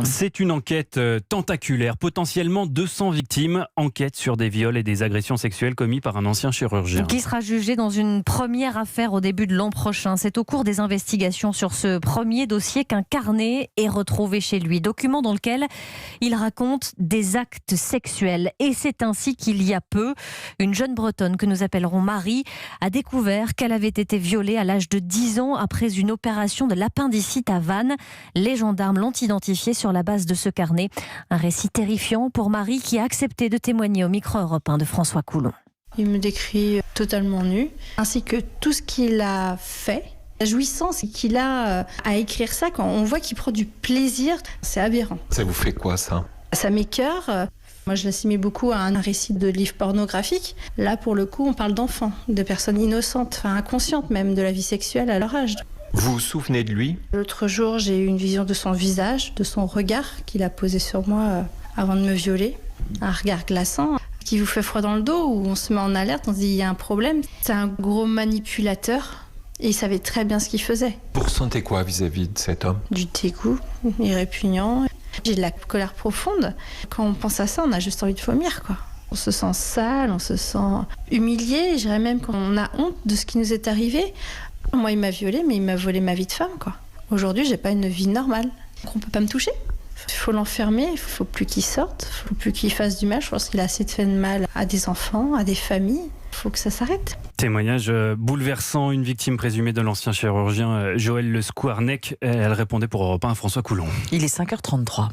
C'est une enquête tentaculaire. Potentiellement 200 victimes. Enquête sur des viols et des agressions sexuelles commis par un ancien chirurgien. Qui sera jugé dans une première affaire au début de l'an prochain. C'est au cours des investigations sur ce premier dossier qu'un carnet est retrouvé chez lui. Document dans lequel il raconte des actes sexuels. Et c'est ainsi qu'il y a peu, une jeune Bretonne que nous appellerons Marie a découvert qu'elle avait été violée à l'âge de 10 ans après une opération de l'appendicite à Vannes. Les gendarmes l'ont identifiée sur la base de ce carnet. Un récit terrifiant pour Marie qui a accepté de témoigner au micro européen de François Coulon. Il me décrit totalement nue, ainsi que tout ce qu'il a fait. La jouissance qu'il a à écrire ça, quand on voit qu'il prend du plaisir, c'est aberrant. Ça vous fait quoi, ça ? Ça m'écœure. Moi, je l'assimile beaucoup à un récit de livre pornographique. Là, pour le coup, on parle d'enfants, de personnes innocentes, enfin inconscientes même de la vie sexuelle à leur âge. Vous vous souvenez de lui ? L'autre jour, j'ai eu une vision de son visage, de son regard qu'il a posé sur moi avant de me violer. Un regard glaçant qui vous fait froid dans le dos, où on se met en alerte, on se dit il y a un problème. C'est un gros manipulateur et il savait très bien ce qu'il faisait. Vous ressentez quoi vis-à-vis de cet homme ? Du dégoût, il est répugnant. J'ai de la colère profonde. Quand on pense à ça, on a juste envie de vomir, quoi. On se sent sale, on se sent humilié. Je dirais même qu'on a honte de ce qui nous est arrivé. Moi, il m'a violée, mais il m'a volé ma vie de femme, quoi. Aujourd'hui, j'ai pas une vie normale. On peut pas me toucher. Il faut l'enfermer, il faut plus qu'il sorte, il faut plus qu'il fasse du mal. Je pense qu'il a assez de fait de mal à des enfants, à des familles. Il faut que ça s'arrête. Témoignage bouleversant. Une victime présumée de l'ancien chirurgien Joël Le Squarnec. Elle répondait pour Europe 1 à François Coulon. Il est 5h33.